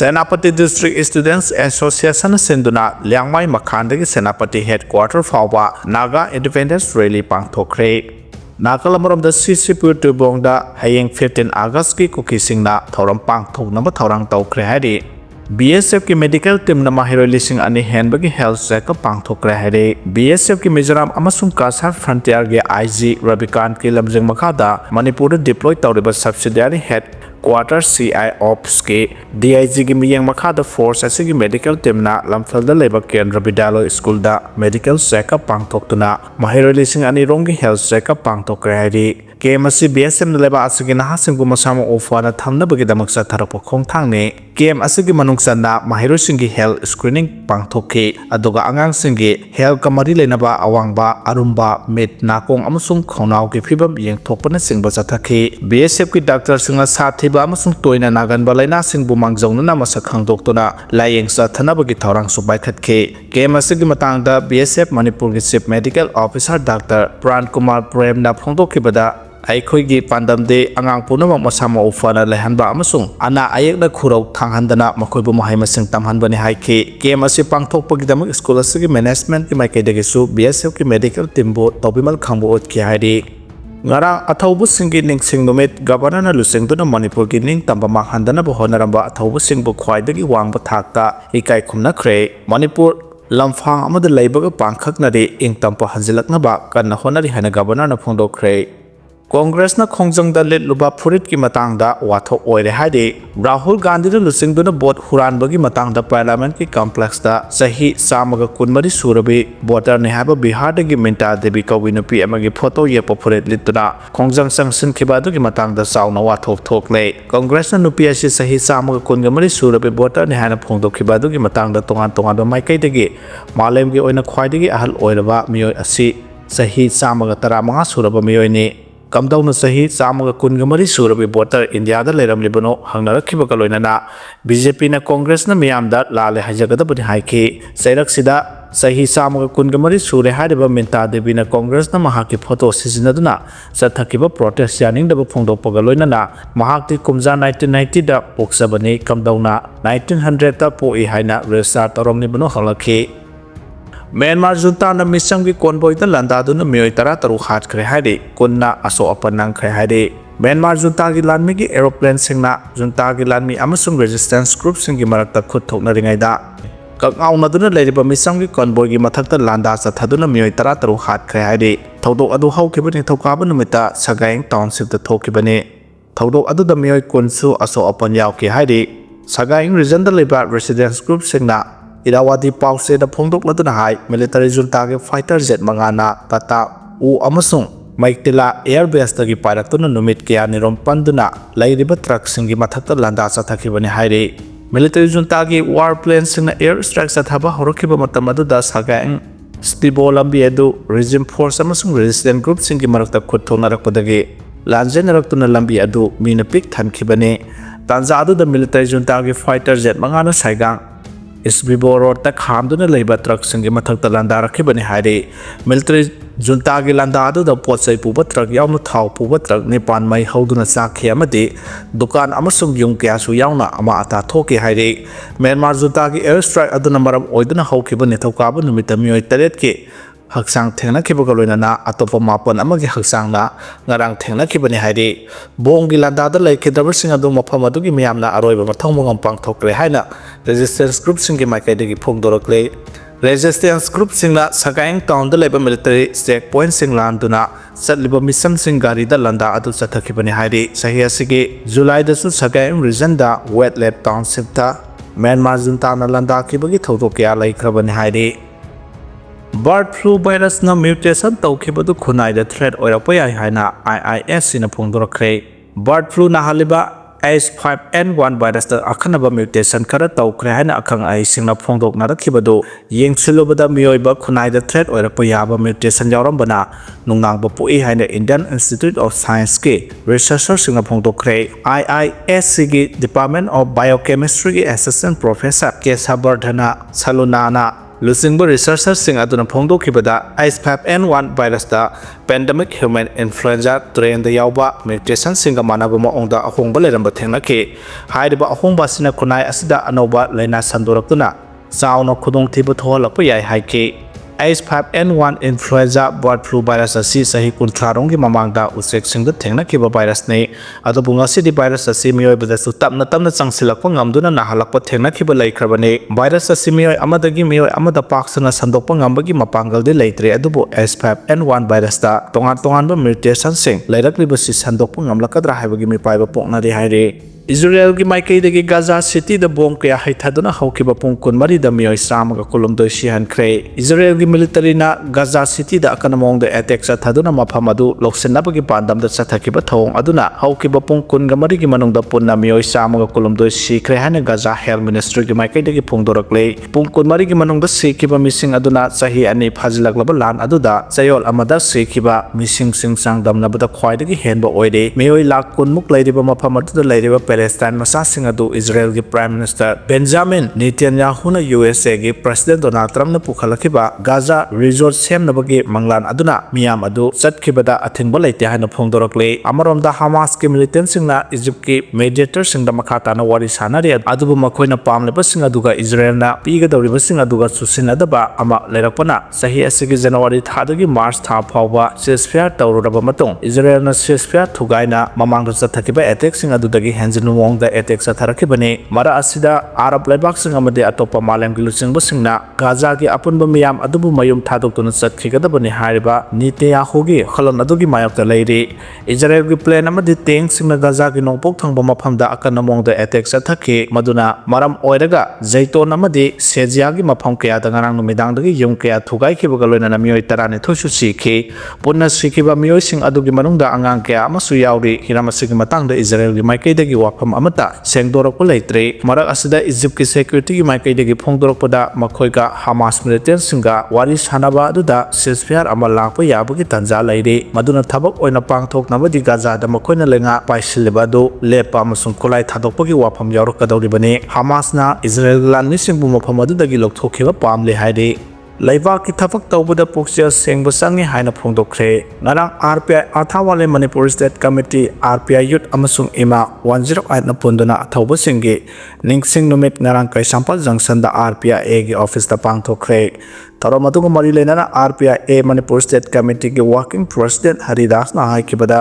Senapati District Students Association Sinduna Liangmai Makhandagi Senapati Headquarter Fawa Naga Independence Rally Pangthokre Naga Lamaram the Sisipur Tubongda Haying 15 August ki Kuki Singna Thoram Pangthok number Thorang Tokre Hadi BSF ki medical team na mahiro lising ani handbagi health checkup pangthokre hare BSF ki Micham amasung Kasar Frontier ge IG Rabikan ki lamjeng makhada Manipur deploy tawriba subsidiary head quarter CI Ops ke DIG ki miyang makhada force asigi medical team na lamphal da leba Kendra Bidalo school da medical checkup pangthoktuna mahiro lising ani rong gi health checkup pangthokre hare KMC BSF na leba asigi na hasingbu masama ofana thamna bagi damak sa tharapok khongthang ne KM asigi manungsanna mahiro singi health screening pangthoke aduga angang singi health kamari lenaba awangba arumba met nakong amasung khonau ki phibam yeng thokpana singba chathaki BSF ki doctor singa sathiba amasung toina nagan balaina singbu mangjongna na masak khangdoktona layeng sa thanabagi thorang subai khatke KM asigi matangda BSF Manipur ki chief medical officer Dr. Pran Kumar Prem na phongdokkibada Aikoigi pandamde angang punamang masama ufana lehanba amasung ana ayekna khurau thanghandana makoibu mahaimasing tamhanbani haike KMC pangthokpagidamag school asigi management ki maikedegisu BSF ki medical team bo tobimal khangbo ot ki hairi ngara athaubu singi ningsing numit governor na lusingduna Manipur ki ning tamba manghandana bo honaramba athaubu singbu khwaidagi wangba thakta ikai khumna khre Manipur lamphang amada leibaga pangkhaknari ingtampa hanjilaknaba kanna honari hana governor na phongdokhre Congress na khongjang da let luba phurit ki matang da wathok oire haide Rahul Gandhi da lusing duna bot huran bagi matang da parliament ki complex da sahi samaga kunmari surabi voter ne haba Bihar da gi minta debi kawinu pi amagi photo ye phurit lituna khongjang sanction khiba du ki matang da sauna wathok thok le Congress na nupi asi sahi samaga kungamari surabi voter ne hana phongdok khiba du ki matang da tongan da maikai dagi malem gi oina khwaidagi ahal oiraba miyoi asi sahi samaga taramanga suraba miyoi ne Kamdauna sahi samaga kungamari surabi voter India da leram libano hangnarakhiba kaloinana BJP na Congress na miyamda lale hajagada bani haike sairak sida sahi samaga kungamari sure hariba minta debi na Congress na mahaki photo sisinaduna sathakiba protest yaning da phongdokpaga loinana mahakti kumja 1990 da poksabani kamdauna 1900 ta poi haina register toromni bano halakhe Myanmar junta na Micham ki convoy da landa duna miyoi tara taru hat khre haide kunna aso apanang khre haide Myanmar junta ki lanmi ki aeroplane singna junta ki lanmi amasung resistance group singi marakta khut thokna ringai da kakau na duna leiriba Micham ki convoy ki mathakta landa sathaduna miyoi tara taru hat khre haide thodok adu haukibani thokaba numita Sagaing township da thokibani thodok adu da miyoi kunsu aso apan yaw ki haide Sagaing region da leba residence group singna Irawadi pause da phongdok laduna hai military junta ke fighter jet mangana tata u amasung maitila air base da gi pairatuna numit kya nirom panduna lairiba truck singi mathakta landa sathakibani haire military junta gi warplane singna air strike sathaba horokiba matamadu da Sagaing stibo lambi edu regime force amasung resistance group singi marakta khutthona rakpadagi lanjenarakuna lambi adu mina pik thankibani tanja adu da military junta gi fighter jet mangana Saigang Isbibo road ta khamduna leiba truck singi mathakta landa rakhibani haire military junta gi landa adu da potsai puba truck yauna thau puba truck nipan mai hauduna sakhe amade dukan amasung yung kya su yauna ama ata thoke haire Myanmar junta gi air strike aduna maram oiduna haukibani thokaba numita miyoi taret ke haksang thengna khiba kaloina atopa mapan amagi haksang na ngarang thengna khibani haire bongi landa da lai khidabr singa du mafam adu gi miyamna aroiba mathong mongam pangthokre haina resistance group singi maikai degi phongdorokle resistance group singna Sagaing town da leba military checkpoint singlanduna satliba Micham sing gari da landa adu sathakibani haire sahi asigi July da su Sagaing region da wetland township ta Myanmar junta na landa kibagi thodok kya lai khrabani haire Bird flu virus na mutation tawkhibadu khunai da threat oirapa yai haina IISC na phongdorakre bird flu na haliba H5N1 virus da akhanaba mutation khara tawkhre haina akhang ai singna phongdok na rakhibadu yengsilobada miyoiba khunai da threat oirapa yaba mutation yaurambana nungnangba pui haina Indian Institute of Science ke researcher singna phongdokre IISC gi Department of Biochemistry ki assistant professor Kesavardhana Salunana ꯂꯨꯆꯤꯡꯕ ꯔꯤꯁꯔꯆꯔꯁꯤꯡ ꯑꯗꯨꯅ ꯐꯣꯡꯗꯣꯛꯈꯤꯕꯗ H5N1 ꯚꯥꯏꯔꯁꯇ pandemic human influenza ꯇ꯭ꯔꯦꯟꯗ ꯌꯥꯎꯕ ꯃ꯭ꯌꯨꯇꯦꯁꯟꯁꯤꯡꯒ ꯃꯥꯟꯅꯕ ꯃꯑꯣꯡꯗ ꯑꯍꯣꯡꯕ ꯂꯩꯔꯝꯕ ꯊꯦꯡꯅꯈꯤ꯫ ꯍꯥꯏꯔꯤꯕ ꯑꯍꯣꯡꯕ ꯑꯁꯤꯅ ꯈꯨꯟꯅꯥꯏ ꯑꯁꯤꯗ ꯑꯅꯧꯕ ꯂꯥꯏꯅꯥ ꯁꯟꯗꯣꯔꯛꯇꯨꯅ ꯆꯥꯎꯅ ꯈꯨꯗꯣꯡꯊꯤꯕ ꯊꯣꯛꯍꯜꯂꯛꯄ ꯌꯥꯏ ꯍꯥꯏꯈꯤ꯫ H5N1 influenza bird flu virus asi sahi 30 mamangda ucheksingda thengnakhiba virusni adubu ngasidi virus asi miyoibadasu tapna changsilakpa ngamduna nahalakpa thengnakhiba laikhrabani virus asi miyoy amadagi miyoy amada paksana sandokpa ngambagi mapangalde leitre adubu H5N1 virus da tongan mutation sing lairakliba si sandokpa ngamlakadra haibagi mipaiba poknari haire Israel ki maikaidagi Gaza city da bomb kaya haithaduna haukiba pung kunmari da miyoy samaga kulumdoi sihankre Israel ki military na Gaza city da akanamong da attack sathaduna mafam adu loksenabagi pandam da sathakiba thong aduna haukiba pung kungamari ki manung da punna miyoy samaga kulumdoi sikre hana Gaza health ministry ki maikaidagi pungdorakle pung kunmari ki manung da sikiba missing aduna sahi ani phajilaklaba lan aduda chayol amada sikiba missing sing sangdam nabada khwaidagi henba oide miyoy lak kunmuk lairiba mafam adu da lairiba Palestine masasing adu Israel ki Prime Minister Benjamin Netanyahu na USA ki President Donald Trump na pukhalakhiba Gaza resort semnabagi manglan aduna miyam adu chatkibada athingba leite haina phongdorakle amaromda Hamas ki militant singna Egypt ki mediator singda makhata na wari sanari adubu makhoina pamleba sing aduga Israel na piga dawriba sing aduga susinadaba ama leirakpana sahi asigi January thadagi March tha phawba ceasefire tawruraba matung Israel na ceasefire thugaina mamangda chathakiba attack sing adudagi Nuwongda attack satharakibani mara asida Arab Leibak sing amade atopa malem ki luchingba singna Gaza ki apunba miyam adubu mayum thadoktuna chatkhigabani hariba Netanyahu gi khalan adugi mayakta leiri Israel ki plane amade tank singna Gaza ki nongpok thangba maphamda akanamongda attack sathaki maduna maram oiraga Zaiton amade Sejia gi mafam kaya da ngarang numidangdagi yum kaya thugai khibaga loina miyoy tarane thosu sikhi punna sikhiba miyoy sing adugi manungda angang kaya amasu yauri hiramasigi matangda Israel gi maikaidagi wafam amata sengdorokpa leitre marak asida Egypt ki security ki maikaidagi phongdorokpada makhoiga Hamas militant singa wari sanaba aduda ceasefire ama lakpa yabagi tanja leire maduna thabak oina pangthoknabadi Gaza da makhoina lenga paisileba do lepa amasung kolai thadokpagi wafam yaurokadawribani Hamas na Israel lanni singbu mafam adudagi lokthokiba pamle haire Laibak ki thabak tawbada pukchel sengba sangi haina phongdokre ngarang RPI Athawale Manipur State Committee RPI Youth amasung ima 108 na punduna athawba singi ningsing numit ngarang Kaisampal Junction da RPI gi office da pangthokre Taramatuga mari lenana RPI Manipur State Committee ki working president Haridas na haikibada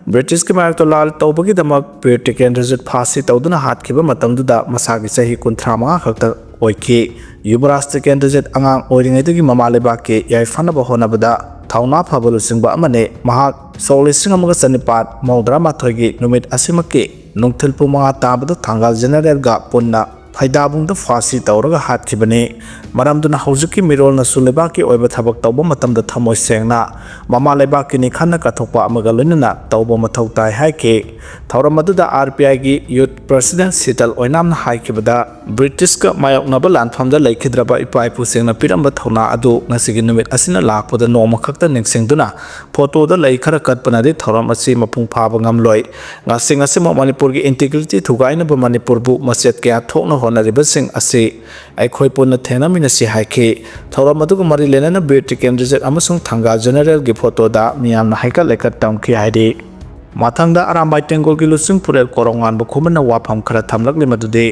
British ki mayakto lal tawbagi damak British resort phasi tawduna hatkiba matamduda masagi sahi 13 khakta oiki Yubarasta candidate angang oiringaidagi mama lebaki yaifanaba honabada thauna phabulu singba amane mahak solising amaga sanipat maudra mathogi numit asimaki nungthilpu manga tabada thangal general ga punna Haidabungda fasi tawraga hatkibani maramduna haujuki mirol na sulebaki oiba thabak tawba matamda thamoi sengna mama lebaki ni khanna kathokpa amaga loinana tawba mathau tai haike thawramaduda RPI gi youth president Sital oinamna haikibada British ka mayoknaba lanphamda laikhidraba ipai pu sengna piramba thawna adu ngasigi numit asina lakpada noma khakta ningsingduna photo da lai khara katpanadi thawram asi mapung phaba ngamloi ngasing asimo Manipur gi integrity thugaina ba Manipur bu maset kya thokna honaribasing asi aikhoi punna thenamina si haike thawram adugu mari lenana British candidate amasung thanga general gi photo da miyamna haika lekat tamki haidi Mathangda Arambai Tengol ki lusung purel korongan bu khumana wafam khara thamlakli madude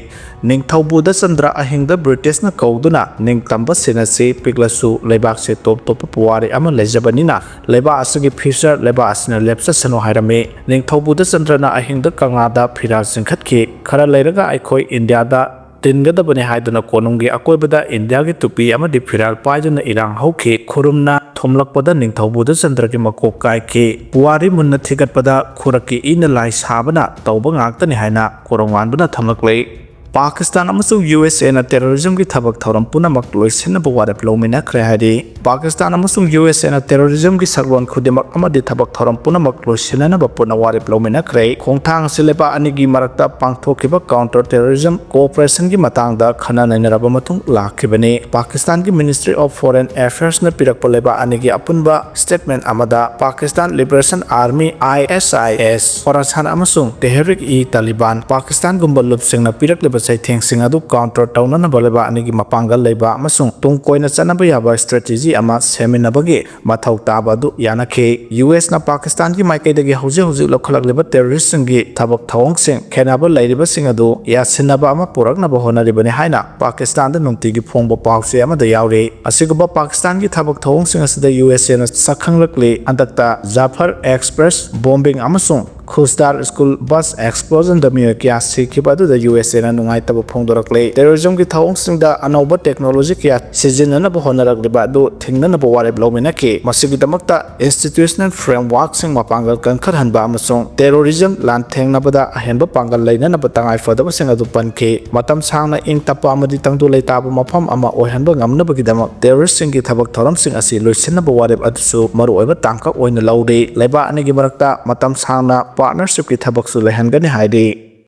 ningthaubuda chandra ahingda British na kauduna ningtamba senasi piklasu leibak se top puwari ama lejabanina leiba asagi future leiba asina lepsa sano hairame ningthaubuda chandra na ahingda kangada phiral singkhatki khara leiraga aikhoi India da tingadabani haiduna konunggi akoibada India gi tupi amadi phiral paiduna irang hauke khurumna thomlakpada ningthaubuda chandra ki makok kai ke puwari munna thigatpada khuraki ina lai sabana tawba ngaktani haina koronganbuna thamlaklei Pakistan amasung USA na terrorism ki thabak thawram punamak loisinaba warap lomina khre hari Pakistan amasung USA na terrorism ki saglon khudimak amadi thabak thawram punamak loisinaba puna warap lomina khre khongthang sileba anigi marakta pangthokiba counter terrorism cooperation ki matangda khana nainaraba matung lakhibani Pakistan ki Ministry of Foreign Affairs na pirakpa leba anigi apunba statement amada Pakistan Liberation Army ISIS Khorasan amasung Tehrik-i-Taliban Pakistan gumba lupsingna pirakleba ꯆꯩꯊꯦꯡꯁꯤꯡ ꯑꯗꯨ counter ꯇꯧꯅꯅꯕ ꯂꯩꯕꯥꯛ ꯑꯅꯤꯒꯤ ꯃꯄꯥꯡꯒꯜ ꯂꯩꯕ ꯑꯃꯁꯨꯡ ꯇꯨꯡ ꯀꯣꯏꯅ ꯆꯠꯅꯕ ꯌꯥꯕ ꯁ꯭ꯇꯔꯦꯇꯦꯖꯤ ꯑꯃ ꯁꯦꯝꯃꯤꯟꯅꯕꯒꯤ ꯃꯊꯧ ꯇꯥꯕ ꯑꯗꯨ ꯌꯥꯅꯈꯤ꯫ ꯌꯨꯑꯦꯁꯅ ꯄꯥꯀꯤꯁꯇꯥꯟꯒꯤ ꯃꯥꯏꯀꯩꯗꯒꯤ ꯍꯧꯖꯤꯛ ꯂꯧꯈꯠꯂꯛꯂꯤꯕ ꯇꯦꯔꯣꯔꯤꯁꯁꯤꯡꯒꯤ ꯊꯕꯛ ꯊꯧꯑꯣꯡꯁꯤꯡ ꯈꯦꯟꯅꯕ ꯂꯩꯔꯤꯕꯁꯤꯡ ꯑꯗꯨ ꯌꯥꯁꯤꯟꯅꯕ ꯑꯃ ꯄꯨꯔꯛꯅꯕ ꯍꯣꯠꯅꯔꯤꯕꯅꯤ ꯍꯥꯏꯅ ꯄꯥꯀꯤꯁꯇꯥꯟꯗ ꯅꯨꯡꯇꯤꯒꯤ ꯐꯣꯡꯕ ꯄꯥꯎꯆꯦ ꯑꯃꯗ ꯌꯥꯎꯔꯤ꯫ ꯑꯁꯤꯒꯨꯝꯕ ꯄꯥꯀꯤꯁꯇꯥꯟꯒꯤ ꯊꯕꯛ ꯊꯧꯑꯣꯡꯁꯤꯡ ꯑꯁꯤꯗ ꯌꯨꯑꯦꯁꯑꯦꯅ ꯁꯛꯈꯪꯂꯛꯂꯤ꯫ ꯍꯟꯗꯛꯇ ꯖꯥꯐꯔ ꯑꯦꯛꯁꯄ꯭ꯔꯦꯁ ꯕꯣꯝꯕꯤꯡ ꯑꯃꯁꯨꯡ ꯈꯨꯁꯗꯥꯔ ꯁ꯭ꯀꯨꯜ ꯕꯁ ꯑꯦꯛꯁꯄ꯭ꯂꯣꯖꯟꯗ ꯃꯤꯑꯣꯏ ꯀꯌꯥ ꯁꯤꯈꯤꯕ ꯑꯗꯨꯗ ꯌꯨꯑꯦꯁꯑꯦꯅ ꯅꯨꯡꯉꯥꯏꯇꯕ ꯐꯣꯡꯗꯣꯔꯛꯂꯤ꯫ ꯇꯦꯔꯣꯔꯤꯖꯝꯒꯤ ꯊꯧꯑꯣꯡꯁꯤꯡꯗ ꯑꯅꯧꯕ ꯇꯦꯛꯅꯣꯂꯣꯖꯤ ꯀꯌꯥ ꯁꯤꯖꯤꯟꯅꯅꯕ ꯍꯣꯠꯅꯔꯛꯂꯤꯕ ꯑꯗꯨ ꯊꯤꯡꯅꯅꯕ ꯋꯥꯔꯦꯞ ꯂꯧꯃꯤꯟꯅꯈꯤ꯫ ꯃꯁꯤꯒꯤꯗꯃꯛꯇ ꯏꯟꯁꯇꯤꯇ꯭ꯌꯨꯁꯅꯦꯜ ꯐ꯭ꯔꯦꯝꯋꯥꯔꯛꯁꯤꯡ ꯃꯄꯥꯡꯒꯜ ꯀꯟꯈꯠꯍꯟꯕ ꯑꯃꯁꯨꯡ ꯇꯦꯔꯣꯔꯤꯖꯝ ꯂꯥꯟꯊꯦꯡꯅꯕꯗ ꯑꯍꯦꯟꯕ ꯄꯥꯡꯒꯜ ꯂꯩꯅꯅꯕ ꯇꯉꯥꯏꯐꯗꯕꯁꯤꯡ ꯑꯗꯨ ꯄꯟꯈꯤ꯫ ꯃꯇꯝ ꯁꯥꯡꯅ ꯏꯪ ꯇꯞꯄ ꯑꯃꯗꯤ ꯇꯪꯗꯨ ꯂꯩꯇꯥꯕ ꯃꯐꯝ ꯑꯃ ꯑꯣꯏꯍꯟꯕ ꯉꯝꯅꯕꯒꯤꯗꯃꯛ ꯇꯦꯔꯣꯔꯤꯁꯁꯤꯡꯒꯤ ꯊꯕꯛ ꯊꯧꯔꯝꯁꯤꯡ ꯑꯁꯤ ꯂꯣꯏꯁꯤꯟꯅꯕ ꯋꯥꯔꯦꯞ ꯑꯗꯨꯁꯨ ꯃꯔꯨꯑꯣꯏꯕ ꯇꯥꯡꯀꯛ ꯑꯣꯏꯅ ꯂꯧꯔꯤ꯫ ꯂꯩꯕꯥꯛ ꯑꯅꯤꯒꯤ ꯃꯔꯛꯇ ꯃꯇꯝ ꯁꯥꯡꯅ ꯄꯥꯔꯠꯅꯔꯁꯤꯞꯀꯤ ꯊꯕꯛꯁꯨ ꯂꯩꯍꯟꯒꯅꯤ ꯍꯥꯏꯔꯤ꯫